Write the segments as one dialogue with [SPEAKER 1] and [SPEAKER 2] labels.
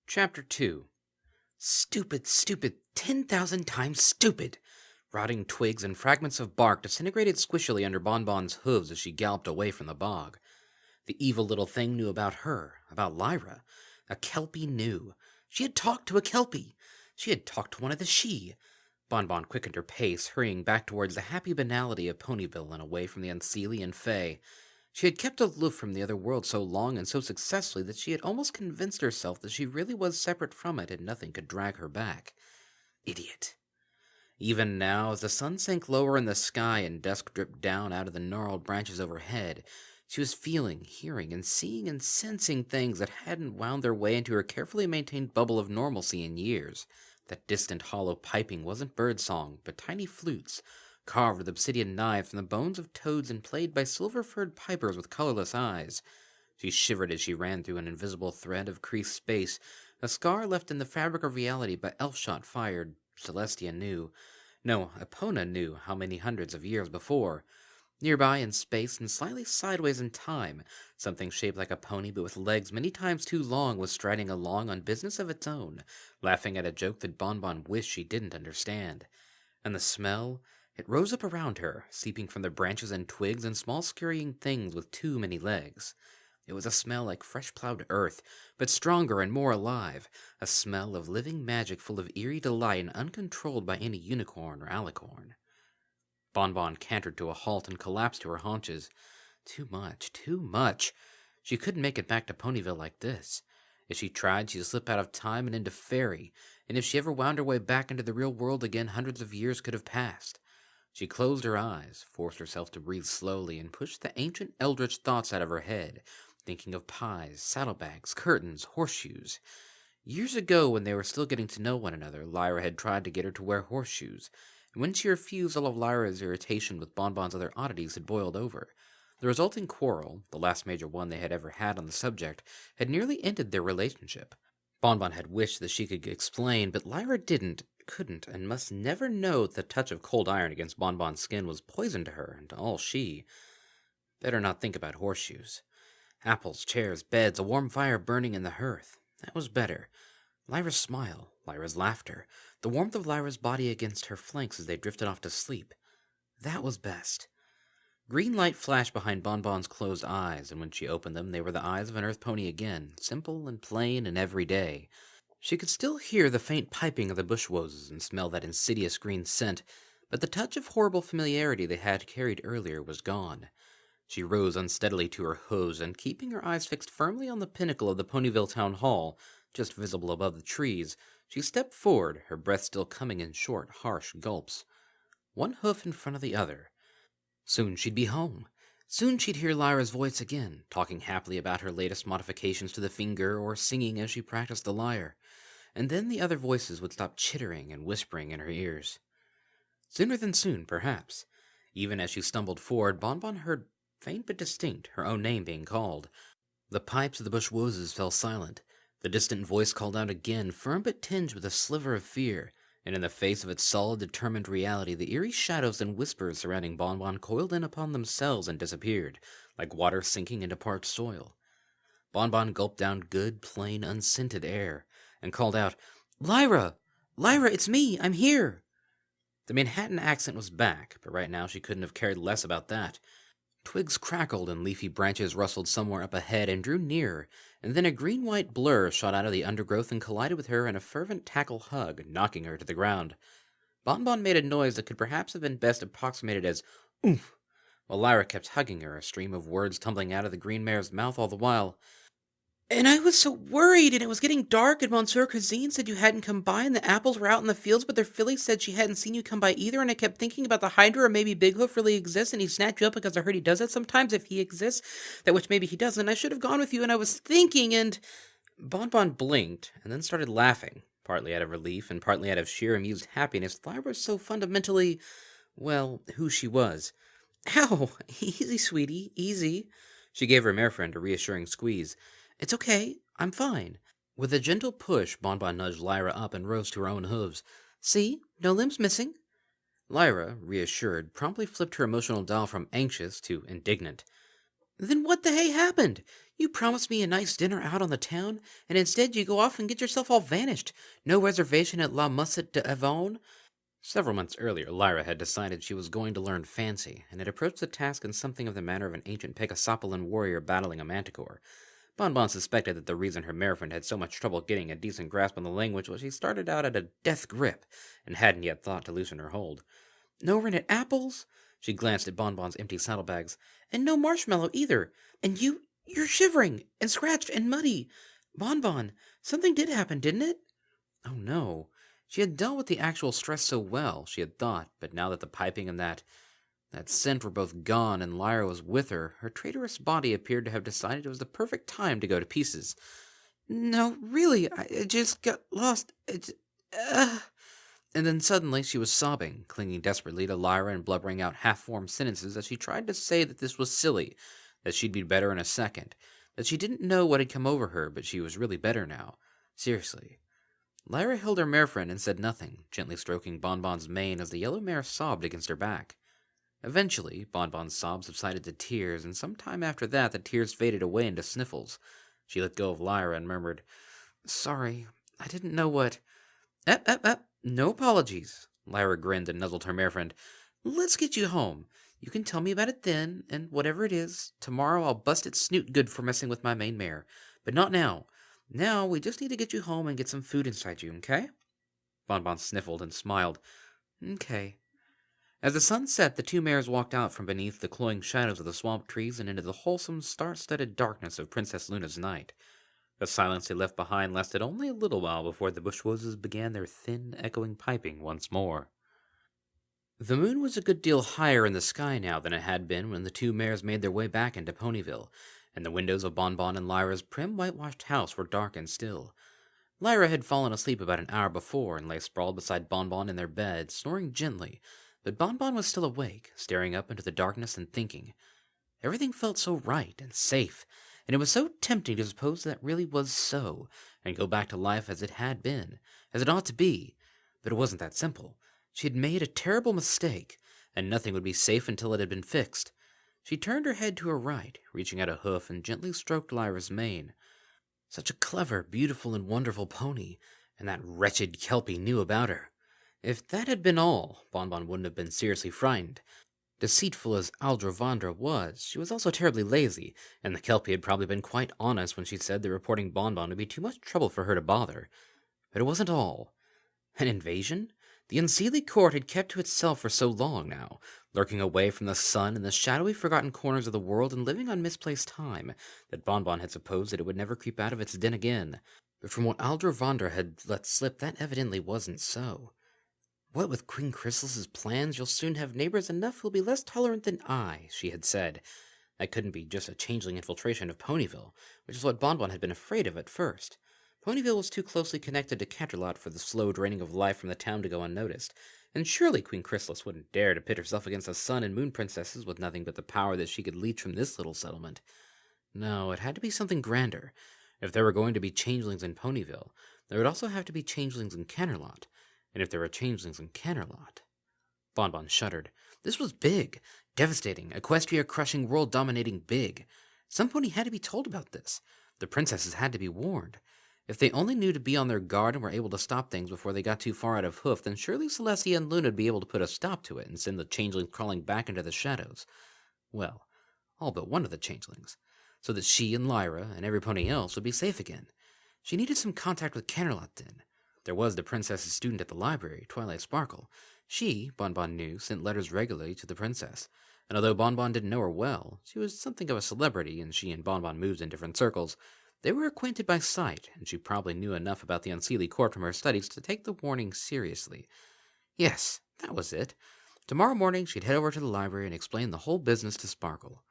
[SPEAKER 1] Chapter 2. Stupid, stupid, 10,000 times stupid! Rotting twigs and fragments of bark disintegrated squishily under Bonbon's hooves as she galloped away from the bog. The evil little thing knew about her, about Lyra. A Kelpie knew. She had talked to a Kelpie. She had talked to one of the She. Bonbon quickened her pace, hurrying back towards the happy banality of Ponyville and away from the unseelie and fey. She had kept aloof from the other world so long and so successfully that she had almost convinced herself that she really was separate from it and nothing could drag her back. Idiot. Even now, as the sun sank lower in the sky and dusk dripped down out of the gnarled branches overhead, she was feeling, hearing, and seeing and sensing things that hadn't wound their way into her carefully maintained bubble of normalcy in years. That distant hollow piping wasn't birdsong, but tiny flutes, carved with obsidian knives from the bones of toads and played by silver-furred pipers with colorless eyes. She shivered as she ran through an invisible thread of creased space, a scar left in the fabric of reality by elf-shot fired. Celestia knew. No, Epona knew how many hundreds of years before. Nearby in space and slightly sideways in time, something shaped like a pony but with legs many times too long was striding along on business of its own, laughing at a joke that Bonbon wished she didn't understand. And the smell? It rose up around her, seeping from the branches and twigs and small scurrying things with too many legs. It was a smell like fresh-plowed earth, but stronger and more alive, a smell of living magic full of eerie delight and uncontrolled by any unicorn or alicorn. Bonbon cantered to a halt and collapsed to her haunches. Too much, too much. She couldn't make it back to Ponyville like this. If she tried, she'd slip out of time and into fairy, and if she ever wound her way back into the real world again, hundreds of years could have passed. She closed her eyes, forced herself to breathe slowly, and pushed the ancient eldritch thoughts out of her head, thinking of pies, saddlebags, curtains, horseshoes. Years ago, when they were still getting to know one another, Lyra had tried to get her to wear horseshoes, and when she refused, all of Lyra's irritation with Bonbon's other oddities had boiled over. The resulting quarrel, the last major one they had ever had on the subject, had nearly ended their relationship. Bonbon had wished that she could explain, but Lyra couldn't, and must never know that the touch of cold iron against Bonbon's skin was poison to her and to all she. Better not think about horseshoes. Apples, chairs, beds, a warm fire burning in the hearth. That was better. Lyra's smile, Lyra's laughter, the warmth of Lyra's body against her flanks as they drifted off to sleep. That was best. Green light flashed behind Bonbon's closed eyes, and when she opened them, they were the eyes of an earth pony again, simple and plain and everyday. She could still hear the faint piping of the bushwoses and smell that insidious green scent, but the touch of horrible familiarity they had carried earlier was gone. She rose unsteadily to her hooves, and keeping her eyes fixed firmly on the pinnacle of the Ponyville Town Hall, just visible above the trees, she stepped forward, her breath still coming in short, harsh gulps. One hoof in front of the other. Soon she'd be home. Soon she'd hear Lyra's voice again, talking happily about her latest modifications to the finger or singing as she practiced the lyre. And then the other voices would stop chittering and whispering in her ears. Sooner than soon, perhaps. Even as she stumbled forward, Bonbon heard, faint but distinct, her own name being called. The pipes of the bushwoses fell silent. The distant voice called out again, firm but tinged with a sliver of fear, and in the face of its solid, determined reality, the eerie shadows and whispers surrounding Bonbon coiled in upon themselves and disappeared, like water sinking into parched soil. Bonbon gulped down good, plain, unscented air, and called out, "Lyra! Lyra, it's me! I'm here!" The Manhattan accent was back, but right now she couldn't have cared less about that. Twigs crackled and leafy branches rustled somewhere up ahead and drew nearer, and then a green-white blur shot out of the undergrowth and collided with her in a fervent tackle hug, knocking her to the ground. Bonbon made a noise that could perhaps have been best approximated as "oomph," while Lyra kept hugging her, a stream of words tumbling out of the green mare's mouth all the while. "And I was so worried, and it was getting dark, and Monsieur Cuisine said you hadn't come by, and the apples were out in the fields, but their filly said she hadn't seen you come by either, and I kept thinking about the Hydra, or maybe Big Hoof really exists, and he snatched you up because I heard he does that sometimes, if he exists, that which maybe he doesn't, and I should have gone with you, and I was thinking, and—" Bonbon blinked, and then started laughing, partly out of relief, and partly out of sheer amused happiness. Lyra was so fundamentally, well, who she was. "Ow! Easy, sweetie, easy." She gave her marefriend a reassuring squeeze. "It's okay. I'm fine." With a gentle push, Bonbon nudged Lyra up and rose to her own hooves. "See? No limbs missing." Lyra, reassured, promptly flipped her emotional dial from anxious to indignant. Then what the hey happened? You promised me a nice dinner out on the town, and instead you go off and get yourself all vanished. No reservation at La Musette d'Avon? Several months earlier, Lyra had decided she was going to learn fancy, and had approached the task in something of the manner of an ancient Pegasopolan warrior battling a manticore. Bonbon suspected that the reason her marefriend had so much trouble getting a decent grasp on the language was she started out at a death grip, and hadn't yet thought to loosen her hold. No rennet apples? She glanced at Bonbon's empty saddlebags. And no marshmallow either. And you're shivering, and scratched, and muddy. Bonbon, something did happen, didn't it? Oh no. She had dealt with the actual stress so well, she had thought, but now that the piping and that scent were both gone and Lyra was with her, her traitorous body appeared to have decided it was the perfect time to go to pieces. No, really, I just got lost. And then suddenly she was sobbing, clinging desperately to Lyra and blubbering out half-formed sentences as she tried to say that this was silly, that she'd be better in a second, that she didn't know what had come over her, but she was really better now. Seriously. Lyra held her marefriend and said nothing, gently stroking Bonbon's mane as the yellow mare sobbed against her back. Eventually, Bonbon's sobs subsided to tears, and some time after that the tears faded away into sniffles. She let go of Lyra and murmured, "Sorry, I didn't know what—" No apologies." Lyra grinned and nuzzled her marefriend. "Let's get you home. You can tell me about it then, and whatever it is, tomorrow I'll bust its snoot good for messing with my main mare. But not now. Now we just need to get you home and get some food inside you, okay?" Bonbon sniffled and smiled. "Okay." As the sun set, the two mares walked out from beneath the cloying shadows of the swamp trees and into the wholesome, star-studded darkness of Princess Luna's night. The silence they left behind lasted only a little while before the bush roses began their thin, echoing piping once more. The moon was a good deal higher in the sky now than it had been when the two mares made their way back into Ponyville, and the windows of Bonbon and Lyra's prim, whitewashed house were dark and still. Lyra had fallen asleep about an hour before and lay sprawled beside Bonbon in their bed, snoring gently, but Bonbon was still awake, staring up into the darkness and thinking. Everything felt so right and safe, and it was so tempting to suppose that really was so, and go back to life as it had been, as it ought to be. But it wasn't that simple. She had made a terrible mistake, and nothing would be safe until it had been fixed. She turned her head to her right, reaching out a hoof and gently stroked Lyra's mane. Such a clever, beautiful, and wonderful pony, and that wretched Kelpie knew about her. If that had been all, Bonbon wouldn't have been seriously frightened. Deceitful as Aldrovandra was, she was also terribly lazy, and the Kelpie had probably been quite honest when she said that reporting Bonbon would be too much trouble for her to bother. But it wasn't all. An invasion? The unseelie court had kept to itself for so long now, lurking away from the sun in the shadowy forgotten corners of the world and living on misplaced time, that Bonbon had supposed that it would never creep out of its den again. But from what Aldrovandra had let slip, that evidently wasn't so. "What with Queen Chrysalis's plans, you'll soon have neighbors enough who'll be less tolerant than I," she had said. That couldn't be just a changeling infiltration of Ponyville, which is what Bonbon had been afraid of at first. Ponyville was too closely connected to Canterlot for the slow draining of life from the town to go unnoticed, and surely Queen Chrysalis wouldn't dare to pit herself against the sun and moon princesses with nothing but the power that she could leech from this little settlement. No, it had to be something grander. If there were going to be changelings in Ponyville, there would also have to be changelings in Canterlot. And if there were changelings in Canterlot... Bonbon shuddered. This was big, devastating, Equestria-crushing, world-dominating big. Some pony had to be told about this. The princesses had to be warned. If they only knew to be on their guard and were able to stop things before they got too far out of hoof, then surely Celestia and Luna would be able to put a stop to it and send the changelings crawling back into the shadows. Well, all but one of the changelings, so that she and Lyra and every pony else would be safe again. She needed some contact with Canterlot then. There was the princess's student at the library, Twilight Sparkle. She, Bonbon knew, sent letters regularly to the princess, and although Bonbon didn't know her well, she was something of a celebrity, and she and Bonbon moved in different circles. They were acquainted by sight, and she probably knew enough about the unseelie court from her studies to take the warning seriously. Yes, that was it. Tomorrow morning she'd head over to the library and explain the whole business to Sparkle.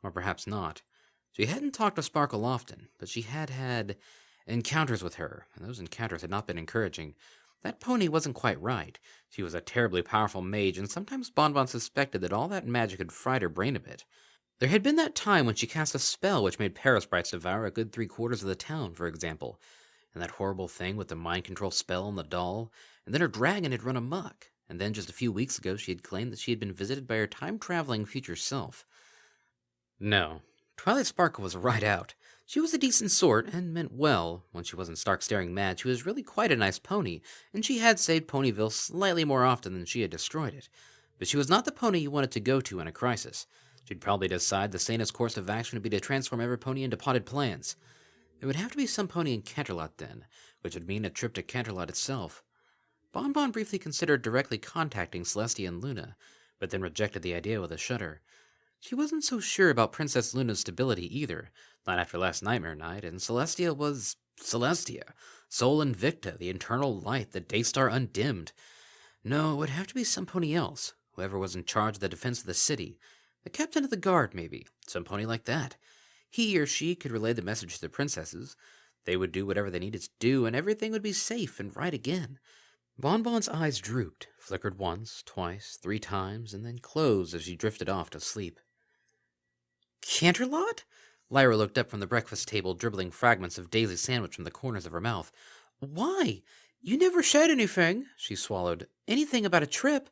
[SPEAKER 1] Or perhaps not. She hadn't talked to Sparkle often, but she had had encounters with her, and those encounters had not been encouraging. That pony wasn't quite right. She was a terribly powerful mage, and sometimes Bonbon suspected that all that magic had fried her brain a bit. There had been that time when she cast a spell which made parasprites devour a good 3/4 of the town, for example, and that horrible thing with the mind control spell on the doll, and then her dragon had run amok, and then just a few weeks ago she had claimed that she had been visited by her time-traveling future self. No, Twilight Sparkle was right out. She was a decent sort, and meant well. When she wasn't stark staring mad, she was really quite a nice pony, and she had saved Ponyville slightly more often than she had destroyed it. But she was not the pony you wanted to go to in a crisis. She'd probably decide the sanest course of action would be to transform every pony into potted plants. It would have to be some pony in Canterlot then, which would mean a trip to Canterlot itself. Bonbon briefly considered directly contacting Celestia and Luna, but then rejected the idea with a shudder. She wasn't so sure about Princess Luna's stability either, not after last Nightmare Night, and Celestia was Celestia, Sol Invicta, the eternal light, the Daystar undimmed. No, it would have to be some pony else, whoever was in charge of the defense of the city. The captain of the guard, maybe, some pony like that. He or she could relay the message to the princesses. They would do whatever they needed to do, and everything would be safe and right again. Bonbon's eyes drooped, flickered once, twice, 3 times, and then closed as she drifted off to sleep. Canterlot? Lyra looked up from the breakfast table, dribbling fragments of Daisy sandwich from the corners of her mouth. Why? You never said anything, she swallowed. Anything about a trip.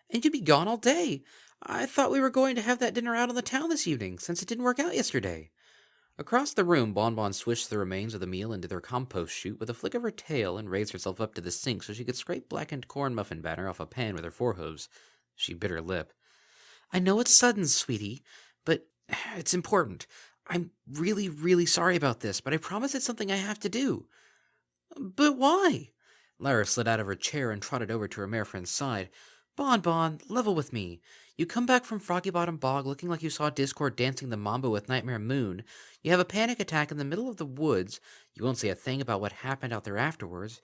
[SPEAKER 1] And you'd be gone all day. I thought we were going to have that dinner out on the town this evening, since it didn't work out yesterday. Across the room, Bonbon swished the remains of the meal into their compost chute with a flick of her tail and raised herself up to the sink so she could scrape blackened corn muffin batter off a pan with her forehooves. She bit her lip. I know it's sudden, sweetie, but it's important. I'm really, really sorry about this, but I promise it's something I have to do. But why? Lyra slid out of her chair and trotted over to her marefriend's side. Bonbon, level with me. You come back from Froggy Bottom Bog looking like you saw Discord dancing the mambo with Nightmare Moon. You have a panic attack in the middle of the woods. You won't say a thing about what happened out there afterwards.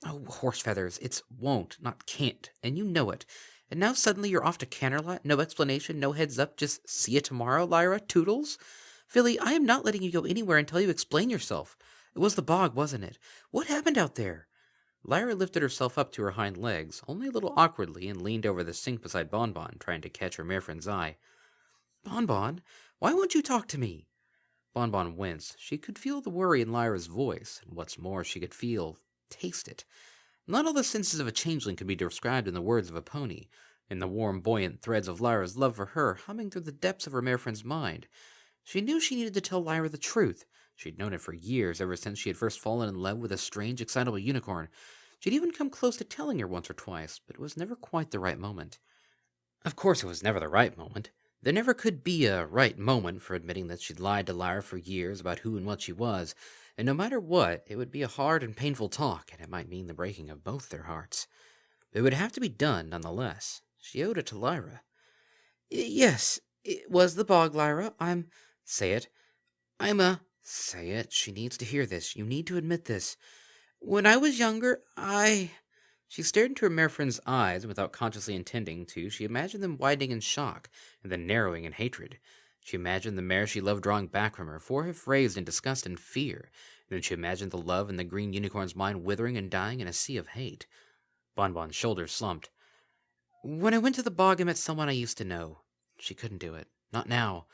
[SPEAKER 1] Oh, horse feathers. It's won't, not can't, and you know it. And now suddenly you're off to Canterlot? No explanation, no heads up, just see you tomorrow, Lyra? Toodles? Philly, I am not letting you go anywhere until you explain yourself. It was the bog, wasn't it? What happened out there? Lyra lifted herself up to her hind legs, only a little awkwardly, and leaned over the sink beside Bonbon, trying to catch her marefriend's eye. Bonbon, why won't you talk to me? Bonbon winced. She could feel the worry in Lyra's voice, and what's more, she could taste it. Not all the senses of a changeling could be described in the words of a pony, in the warm, buoyant threads of Lyra's love for her humming through the depths of her marefriend's mind. She knew she needed to tell Lyra the truth. She'd known it for years, ever since she had first fallen in love with a strange, excitable unicorn. She'd even come close to telling her once or twice, but it was never quite the right moment. Of course it was never the right moment. There never could be a right moment for admitting that she'd lied to Lyra for years about who and what she was, and no matter what, it would be a hard and painful talk, and it might mean the breaking of both their hearts. But it would have to be done, nonetheless. She owed it to Lyra. Yes, it was the bog, Lyra. Say it. Say it. She needs to hear this. You need to admit this. When I was younger, She stared into her marefriend's eyes, and without consciously intending to, she imagined them widening in shock, and then narrowing in hatred. She imagined the mare she loved drawing back from her, forehead raised in disgust and fear, and then she imagined the love in the green unicorn's mind withering and dying in a sea of hate. Bonbon's shoulders slumped. When I went to the bog, I met someone I used to know. She couldn't do it. Not now.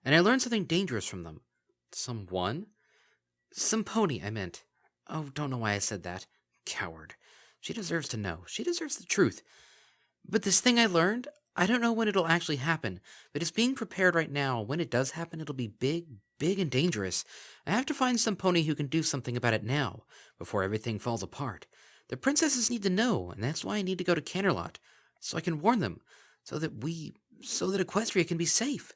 [SPEAKER 1] And I learned something dangerous from them. Someone? Some pony, I meant. Oh, don't know why I said that. Coward. She deserves to know. She deserves the truth. But this thing I learned, I don't know when it'll actually happen, but it's being prepared right now. When it does happen, it'll be big, big and dangerous. I have to find some pony who can do something about it now, before everything falls apart. The princesses need to know, and that's why I need to go to Canterlot, so I can warn them, so that Equestria can be safe.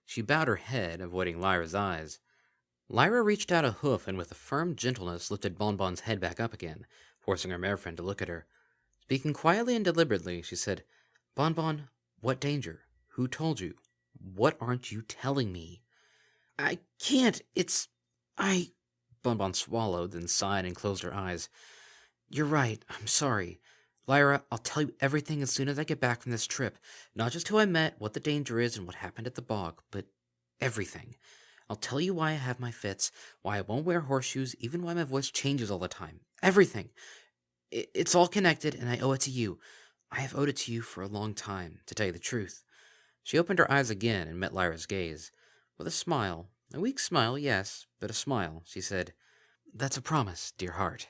[SPEAKER 1] She bowed her head, avoiding Lyra's eyes. Lyra reached out a hoof and with a firm gentleness lifted Bonbon's head back up again, forcing her marefriend to look at her. Speaking quietly and deliberately, she said, Bonbon, what danger? Who told you? What aren't you telling me? I can't. Bonbon swallowed, then sighed and closed her eyes. You're right. I'm sorry. Lyra, I'll tell you everything as soon as I get back from this trip. Not just who I met, what the danger is, and what happened at the bog, but everything. I'll tell you why I have my fits, why I won't wear horseshoes, even why my voice changes all the time. Everything. It's all connected, and I owe it to you. I have owed it to you for a long time, to tell you the truth. She opened her eyes again and met Lyra's gaze. With a smile, a weak smile, yes, but a smile, she said, That's a promise, dear heart.